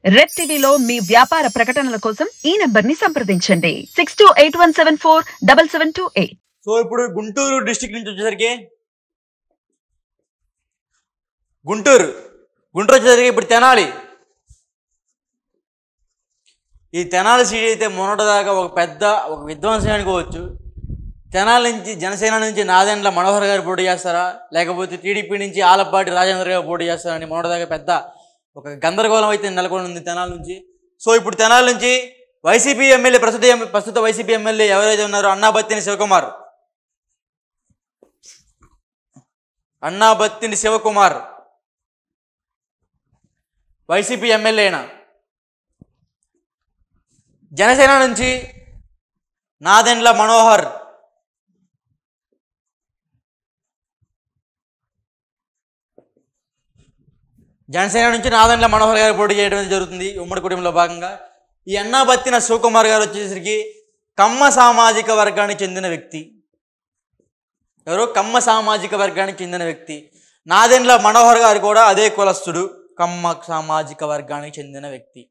Red టీవీలో మీ వ్యాపార ప్రకటనల కోసం ఈ నంబర్ ని సంప్రదించండి 6281747728. సో ఇప్పుడు గుంటూరు డిస్ట్రిక్ట్ నుంచి వచ్చేసరికి గుంటూరు వచ్చేసరికి ఇప్పుడు తెనాలి. ఈ తెనాలి సీట్ అయితే మొన్నటిదాకా ఒక విధ్వంసం అనుకోవచ్చు. తెనాలి నుంచి జనసేన నుంచి నాదెండ్ల మనోహర్ గారు పోటీ చేస్తారా, లేకపోతే టీడీపీ నుంచి ఆలపాటి రాజేంద్ర గారు పోటీ చేస్తారని మొన్నటిదాకా పెద్ద ఒక గందరగోళం అయితే నెలకొని ఉంది తెనాలి నుంచి. సో ఇప్పుడు తెనాలి నుంచి వైసీపీ ఎమ్మెల్యే ప్రస్తుత వైసీపీ ఎమ్మెల్యే ఎవరైతే ఉన్నారో అన్నాబత్తిని శివకుమార్ వైసీపీ ఎమ్మెల్యేనా. జనసేన నుంచి నాదెండ్ల మనోహర్ గారు పోటీ చేయడం జరుగుతుంది ఉమ్మడి కుటుంబంలో భాగంగా. ఈ అన్నాబత్తిన శివకుమార్ గారు వచ్చేసరికి కమ్మ సామాజిక వర్గానికి చెందిన వ్యక్తి. ఎవరు? కమ్మ సామాజిక వర్గానికి చెందిన వ్యక్తి. నాదెండ్ల మనోహర్ గారు కూడా అదే కులస్తుడు, కమ్మ సామాజిక వర్గానికి చెందిన వ్యక్తి.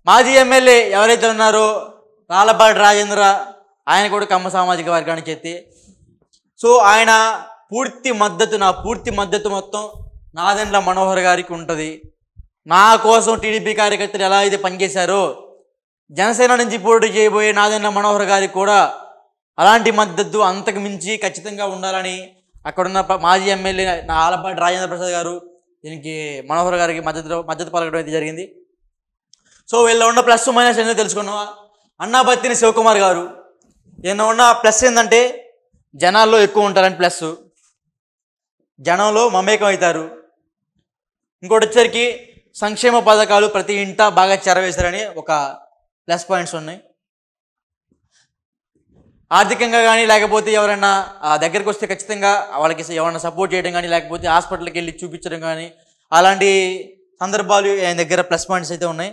మాజీ ఎమ్మెల్యే ఎవరైతే ఉన్నారో ఆలపాటి రాజేంద్ర, ఆయన కూడా కమ్మ సామాజిక వర్గానికి చెంది. సో ఆయన నా పూర్తి మద్దతు మొత్తం నాదెండ్ల మనోహర్ గారికి ఉంటుంది. నా కోసం టీడీపీ కార్యకర్తలు ఎలా అయితే పనిచేశారో జనసేన నుంచి పోటీ చేయబోయే నాదెండ్ల మనోహర్ గారికి కూడా అలాంటి మద్దతు అంతకు మించి ఖచ్చితంగా ఉండాలని అక్కడున్న మాజీ ఎమ్మెల్యే ఆలపాటి రాజేంద్ర ప్రసాద్ గారు దీనికి మనోహర్ గారికి మద్దతు పలకడం అయితే జరిగింది. సో వీళ్ళ ఉన్న ప్లస్ మైనస్ ఏంటో తెలుసుకున్నాం. అన్నాబత్తిని శివకుమార్ గారు ఈయన ఉన్న ప్లస్ ఏంటంటే జనాల్లో ఎక్కువ ఉంటారని ప్లస్, జనంలో మమేకం అవుతారు. ఇంకోటి వచ్చేసరికి సంక్షేమ పథకాలు ప్రతి ఇంట బాగా చేరవేశారని ఒక ప్లస్ పాయింట్స్ ఉన్నాయి. ఆర్థికంగా కానీ లేకపోతే ఎవరైనా దగ్గరికి వస్తే ఖచ్చితంగా వాళ్ళకి ఎవరైనా సపోర్ట్ చేయడం కానీ లేకపోతే హాస్పిటల్కి వెళ్ళి చూపించడం కానీ అలాంటి సందర్భాలు ఆయన దగ్గర ప్లస్ పాయింట్స్ అయితే ఉన్నాయి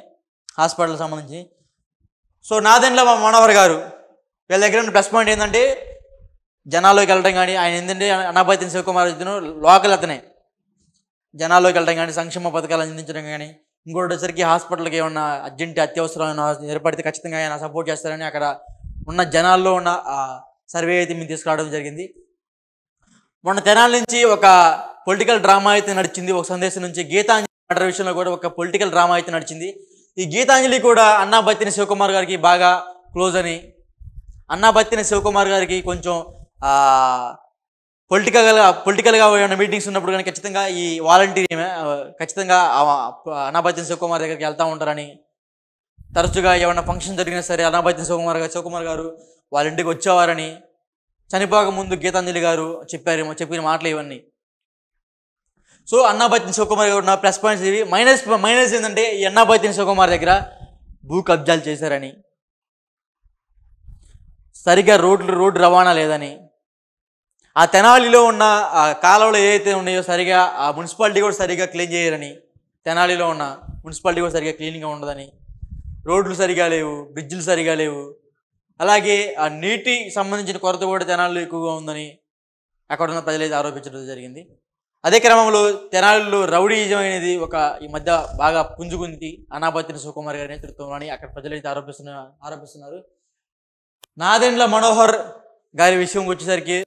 హాస్పిటల్ సంబంధించి. సో నాదెండ్ల మనోహర్ గారు వీళ్ళ దగ్గర ఉన్న ప్లస్ పాయింట్ ఏంటంటే జనాల్లోకి వెళ్ళడం కానీ, ఆయన ఏంటంటే అన్నాబత్తిని శివకుమార్ లోకల్ అతనే, జనాల్లోకి వెళ్ళడం కానీ సంక్షేమ పథకాలు అందించడం కానీ. ఇంకోటి వచ్చేసరికి హాస్పిటల్కి ఏమన్నా అత్యవసరమైన ఏర్పడితే ఖచ్చితంగా ఆయన సపోర్ట్ చేస్తారని అక్కడ ఉన్న జనాల్లో ఉన్న సర్వే అయితే మేము తీసుకురావడం జరిగింది. మొన్న తెనాలి నుంచి ఒక పొలిటికల్ డ్రామా అయితే నడిచింది. ఒక సందేశం నుంచి గీతాంజలి మర్డర్ విషయంలో కూడా ఒక పొలిటికల్ డ్రామా అయితే నడిచింది. ఈ గీతాంజలి కూడా అన్నాబత్తిని శివకుమార్ గారికి బాగా క్లోజ్ అని, అన్నాబత్తిని శివకుమార్ గారికి కొంచెం పొలిటికల్గా ఉన్న మీటింగ్స్ ఉన్నప్పుడు కానీ ఖచ్చితంగా ఈ వాలంటీర్ ఖచ్చితంగా అన్నాబత్తిని శివకుమార్ దగ్గరికి వెళ్తూ ఉంటారని, తరచుగా ఏమైనా ఫంక్షన్ జరిగినా సరే అన్నాబత్తిని శివకుమార్ గారు వాళ్ళ ఇంటికి వచ్చేవారని చనిపోక ముందు గీతాంజలి గారు చెప్పిన మాటలు ఇవన్నీ. సో అన్నాబత్తిని శివకుమార్ గారు ఉన్న ప్లస్ పాయింట్స్ ఇవి. మైనస్ ఏంటంటే ఈ అన్నాబత్తిని శివకుమార్ దగ్గర భూ కబ్జాలు చేశారని, సరిగ్గా రోడ్డు రవాణా లేదని, ఆ తెనాలిలో ఉన్న కాలువలు ఏవైతే ఉన్నాయో సరిగా ఆ మున్సిపాలిటీ కూడా సరిగా క్లీన్ చేయరని, తెనాలిలో ఉన్న మున్సిపాలిటీ కూడా సరిగా క్లీన్గా ఉండదని, రోడ్లు సరిగా లేవు, బ్రిడ్జిలు సరిగా లేవు, అలాగే ఆ నీటి సంబంధించిన కొరత కూడా తెనాలిలో ఎక్కువగా ఉందని అక్కడ ఉన్న ప్రజలైతే ఆరోపించడం జరిగింది. అదే క్రమంలో తెనాలిలో రౌడీయిజం అనేది ఈ మధ్య బాగా పుంజుకుంది అన్నాబత్తిని శివకుమార్ గారి నేతృత్వంలో అని అక్కడ ప్రజలైతే ఆరోపిస్తున్నారు. నాదెండ్ల మనోహర్ గారి విషయం వచ్చేసరికి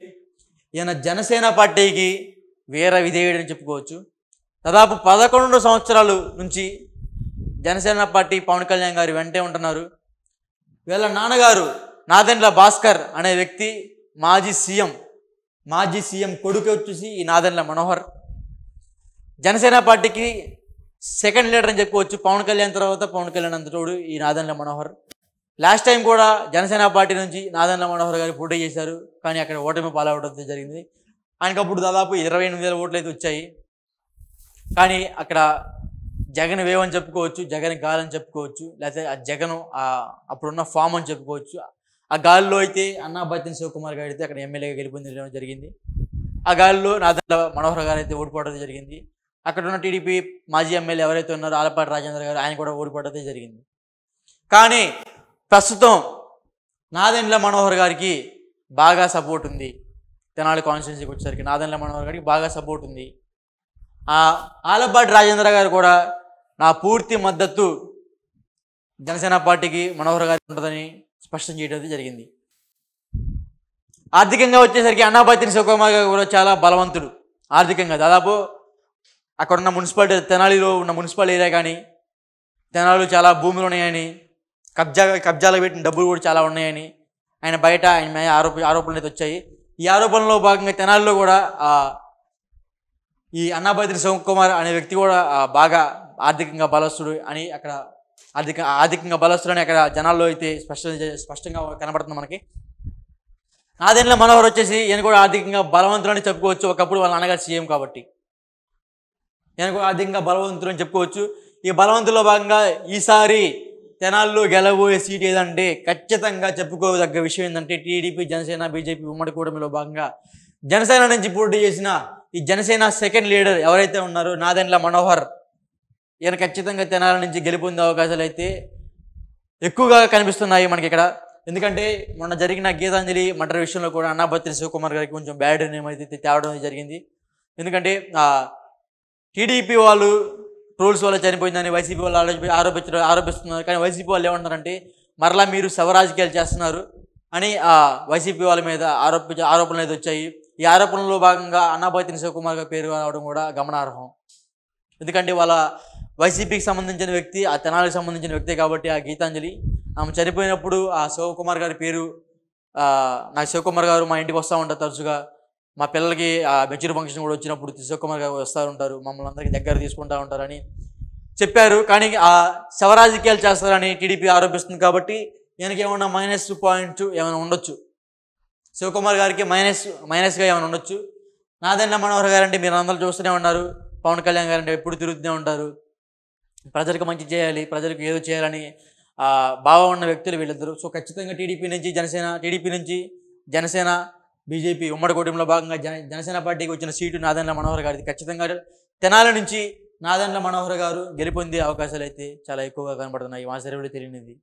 ఈయన జనసేన పార్టీకి వీర విధేయుడని చెప్పుకోవచ్చు. దాదాపు 11 సంవత్సరాల నుంచి జనసేన పార్టీ పవన్ కళ్యాణ్ గారి వెంటే ఉంటున్నారు. వీళ్ళ నాన్నగారు నాదెండ్ల భాస్కర్ అనే వ్యక్తి మాజీ సీఎం కొడుకు వచ్చేసి ఈ నాదెండ్ల మనోహర్. జనసేన పార్టీకి సెకండ్ లీడర్ అని చెప్పుకోవచ్చు. పవన్ కళ్యాణ్ తర్వాత పవన్ కళ్యాణ్ అంతటోడు ఈ నాదెండ్ల మనోహర్. లాస్ట్ టైం కూడా జనసేన పార్టీ నుంచి నాదెండ్ల మనోహర్ గారు పోటీ చేశారు, కానీ అక్కడ ఓటమి పాలవడం జరిగింది. ఆయనకు అప్పుడు దాదాపు 28,000 ఓట్లు అయితే వచ్చాయి. కానీ అక్కడ జగన్ వేవ్ అని చెప్పుకోవచ్చు, జగన్ గాలి అని చెప్పుకోవచ్చు, లేకపోతే ఆ జగన్ అప్పుడున్న ఫామ్ అని చెప్పుకోవచ్చు. ఆ గాలిలో అయితే అన్నాబత్తిని శివకుమార్ గారు అయితే అక్కడ ఎమ్మెల్యేగా గెలుపొందడం జరిగింది. ఆ గాలిలో నాదెండ్ల మనోహర్ గారు అయితే ఓడిపోవడం జరిగింది. అక్కడ ఉన్న టీడీపీ మాజీ ఎమ్మెల్యే ఎవరైతే ఉన్నారో ఆలపాటి రాజేంద్ర గారు, ఆయన కూడా ఓడిపోవడం జరిగింది. కానీ ప్రస్తుతం నాదెండ్ల మనోహర్ గారికి బాగా సపోర్ట్ ఉంది. తెనాలి కాన్స్టిట్యున్సీకి వచ్చేసరికి నాదెండ్ల మనోహర్ గారికి బాగా సపోర్ట్ ఉంది. ఆలపాటి రాజేంద్ర గారు కూడా నా పూర్తి మద్దతు జనసేన పార్టీకి మనోహర్ గారికి ఉంటుందని స్పష్టం చేయడం జరిగింది. ఆర్థికంగా వచ్చేసరికి అన్నాపతిని శివకుమార్ గారు కూడా చాలా బలవంతుడు. ఆర్థికంగా దాదాపు అక్కడ ఉన్న మున్సిపాలిటీ, తెనాలిలో ఉన్న మున్సిపల్ ఏరియా కానీ, తెనాలిలో చాలా భూములు ఉన్నాయని, కబ్జాలు పెట్టిన డబ్బులు కూడా చాలా ఉన్నాయని ఆయన బయట ఆయన మీద ఆరోపణలు అయితే వచ్చాయి. ఈ ఆరోపణలో భాగంగా తెనాలిలో కూడా ఈ అన్నాపతిని శివకుమార్ అనే వ్యక్తి కూడా బాగా ఆర్థికంగా బలస్తుడు అని అక్కడ ఆర్థికంగా బలస్తుడు అని అక్కడ జనాల్లో అయితే స్పష్టంగా కనబడుతుంది మనకి. నాదెండ్ల మనోహర్ వచ్చేసి ఈయన కూడా ఆర్థికంగా బలవంతుడు అని చెప్పుకోవచ్చు. ఒకప్పుడు వాళ్ళ నాన్నగారు సీఎం కాబట్టి ఈయన కూడా ఆర్థికంగా బలవంతుడు అని చెప్పుకోవచ్చు. ఈ బలవంతుల్లో భాగంగా ఈసారి తెనాల్లో గెలబోయే సీట్ ఏదంటే ఖచ్చితంగా చెప్పుకోదగ్గ విషయం ఏంటంటే టీడీపీ, జనసేన, బీజేపీ ఉమ్మడి కూటమిలో భాగంగా జనసేన నుంచి పోటీ చేసిన ఈ జనసేన సెకండ్ లీడర్ ఎవరైతే ఉన్నారో నాదెండ్ల మనోహర్, ఈయన ఖచ్చితంగా తెనాల నుంచి గెలుపొందే అవకాశాలు అయితే ఎక్కువగా కనిపిస్తున్నాయి మనకి ఇక్కడ. ఎందుకంటే మొన్న జరిగిన గీతాంజలి మర్డర్ విషయంలో కూడా అన్నాపతిని శివకుమార్ గారికి కొంచెం బ్యాడ్ నేమ్ అయితే తేవడం జరిగింది. ఎందుకంటే టీడీపీ వాళ్ళు ట్రోల్స్ వల్ల చనిపోయిందని వైసీపీ వాళ్ళు ఆరోపిస్తున్నారు. కానీ వైసీపీ వాళ్ళు ఏమంటున్నారంటే మరలా మీరు శవ రాజకీయాలు చేస్తున్నారు అని వైసీపీ వాళ్ళ మీద ఆరోపణలు అయితే వచ్చాయి. ఈ ఆరోపణలో భాగంగా అన్నాపతిని శివకుమార్ గారి పేరు రావడం కూడా గమనార్హం. ఎందుకంటే వాళ్ళ వైసీపీకి సంబంధించిన వ్యక్తి, ఆ తెనాలికి సంబంధించిన వ్యక్తే కాబట్టి ఆ గీతాంజలి ఆమె చనిపోయినప్పుడు ఆ శివకుమార్ గారి పేరు, నాకు శివకుమార్ గారు మా ఇంటికి వస్తూ ఉంటారు తరచుగా, మా పిల్లలకి మెచ్యూర్ ఫంక్షన్ కూడా వచ్చినప్పుడు శివకుమార్ గారు వస్తూ ఉంటారు, మమ్మల్ని అందరికీ దగ్గర తీసుకుంటూ ఉంటారని చెప్పారు. కానీ ఆ శవ రాజకీయాలు చేస్తారని టీడీపీ ఆరోపిస్తుంది కాబట్టి ఈయనకి ఏమన్నా మైనస్ పాయింట్ ఏమైనా ఉండొచ్చు, శివకుమార్ గారికి మైనస్గా ఏమైనా ఉండొచ్చు. నాదెండ్ల మనోహర్ గారంటే మీరు అందరూ చూస్తూనే ఉన్నారు, పవన్ కళ్యాణ్ గారంటే ఎప్పుడు తిరుగుతూనే ఉంటారు, ప్రజలకు మంచి చేయాలి, ప్రజలకు ఏదో చేయాలని భావం ఉన్న వ్యక్తులు వీళ్ళిద్దరు. సో ఖచ్చితంగా టీడీపీ నుంచి జనసేన, బీజేపీ ఉమ్మడి కూటమిలో భాగంగా జనసేన పార్టీకి వచ్చిన సీటు నాదెండ్ల మనోహర్ గారిది. ఖచ్చితంగా తెనాలి నుంచి నాదెండ్ల మనోహర్ గారు గెలుపొందే అవకాశాలు అయితే చాలా ఎక్కువగా కనబడుతున్నాయి. మా సర్వేలో తెలియనిది.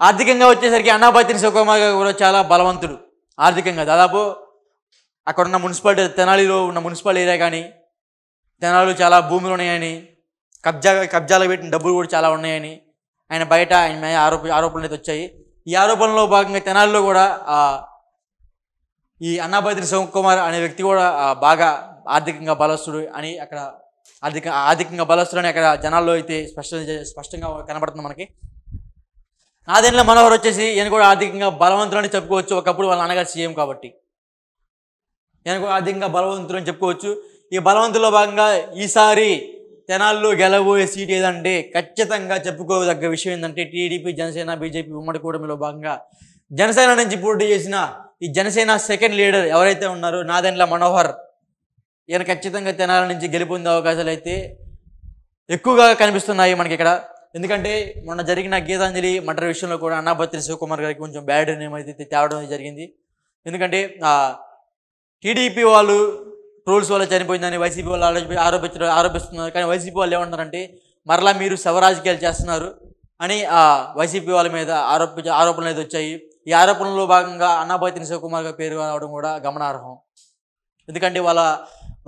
ఆర్థికంగా వచ్చేసరికి అన్నాపతిని శివకుమార్ గారు కూడా చాలా బలవంతుడు. ఆర్థికంగా దాదాపు అక్కడ ఉన్న మున్సిపాలిటీ, తెనాలిలో ఉన్న మున్సిపల్ ఏరియా కానీ, తెనాలిలో చాలా భూములు ఉన్నాయని, కబ్జాలు పెట్టిన డబ్బులు కూడా చాలా ఉన్నాయని ఆయన బయట ఆయన మీద ఆరోపణలు అయితే వచ్చాయి. ఈ ఆరోపణలో భాగంగా తెనాలిలో కూడా ఈ అన్నాపతిని శివకుమార్ అనే వ్యక్తి కూడా బాగా ఆర్థికంగా బలస్తుడు అని అక్కడ ఆర్థికంగా బలస్తుడు అని అక్కడ జనాల్లో అయితే స్పష్టంగా కనబడుతుంది మనకి. నాదెండ్ల మనోహర్ వచ్చేసి ఈయన కూడా ఆర్థికంగా బలవంతుడు అని చెప్పుకోవచ్చు. ఒకప్పుడు వాళ్ళ నాన్నగారు సీఎం కాబట్టి ఈయన కూడా ఆర్థికంగా బలవంతుడు అని చెప్పుకోవచ్చు. ఈ బలవంతుల్లో భాగంగా ఈసారి తెనాల్లో గెలబోయే సీట్ ఏదంటే ఖచ్చితంగా చెప్పుకోదగ్గ విషయం ఏంటంటే టీడీపీ, జనసేన, బీజేపీ ఉమ్మడి కూటమిలో భాగంగా జనసేన నుంచి పోటీ చేసిన ఈ జనసేన సెకండ్ లీడర్ ఎవరైతే ఉన్నారో నాదెండ్ల మనోహర్, ఈయన ఖచ్చితంగా తెనాల నుంచి గెలుపొందే అవకాశాలు అయితే ఎక్కువగా కనిపిస్తున్నాయి మనకి ఇక్కడ. ఎందుకంటే మొన్న జరిగిన గీతాంజలి మర్డర్ విషయంలో కూడా అన్నాపతిని శివకుమార్ గారికి కొంచెం బ్యాడ్ నేమ్ అయితే తేవడం జరిగింది. ఎందుకంటే టీడీపీ వాళ్ళు ట్రోల్స్ వల్ల చనిపోయిందని వైసీపీ వాళ్ళు ఆరోపిస్తున్నారు. కానీ వైసీపీ వాళ్ళు ఏమంటున్నారంటే మరలా మీరు శవ రాజకీయాలు చేస్తున్నారు అని వైసీపీ వాళ్ళ మీద ఆరోపణలు అయితే వచ్చాయి. ఈ ఆరోపణలో భాగంగా అన్నాపతిని శివకుమార్ గారి పేరు రావడం కూడా గమనార్హం. ఎందుకంటే వాళ్ళ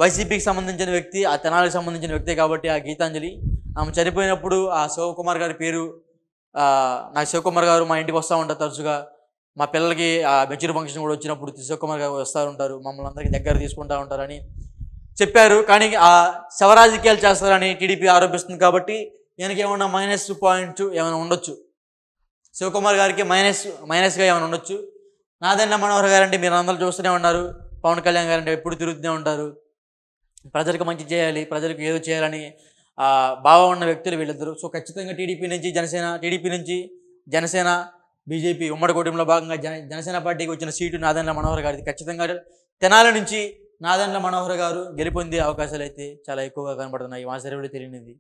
వైసీపీకి సంబంధించిన వ్యక్తి, ఆ తెనాలికి సంబంధించిన వ్యక్తే కాబట్టి ఆ గీతాంజలి ఆమె చనిపోయినప్పుడు ఆ శివకుమార్ గారి పేరు, నాకు శివకుమార్ గారు మా ఇంటికి వస్తూ ఉంటారు తరచుగా, మా పిల్లలకి మెచ్యూర్ ఫంక్షన్ కూడా వచ్చినప్పుడు శివకుమార్ గారు వస్తూ ఉంటారు, మమ్మల్ని అందరికీ దగ్గర తీసుకుంటూ ఉంటారని చెప్పారు. కానీ ఆ శవ రాజకీయాలు చేస్తారని టీడీపీ ఆరోపిస్తుంది కాబట్టి ఈయనకి ఏమన్నా మైనస్ పాయింట్ ఏమైనా ఉండొచ్చు, శివకుమార్ గారికి మైనస్గా ఏమైనా ఉండొచ్చు. నాదెండ్ల మనోహర్ గారంటే మీరు అందరూ చూస్తూనే ఉన్నారు, పవన్ కళ్యాణ్ గారంటే ఎప్పుడు తిరుగుతూనే ఉంటారు, ప్రజలకు మంచి చేయాలి, ప్రజలకు ఏదో చేయాలని భావం ఉన్న వ్యక్తులు వీళ్ళిద్దరు. సో ఖచ్చితంగా టీడీపీ నుంచి జనసేన, బీజేపీ ఉమ్మడి కూటమిలో భాగంగా జనసేన పార్టీకి వచ్చిన సీటు నాదెండ్ల మనోహర్ గారిది. ఖచ్చితంగా తెనాలి నుంచి నాదెండ్ల మనోహర్ గారు గెలుపొందే అవకాశాలు అయితే చాలా ఎక్కువగా కనబడుతున్నాయి. మా సర్వేలో తెలియనిది.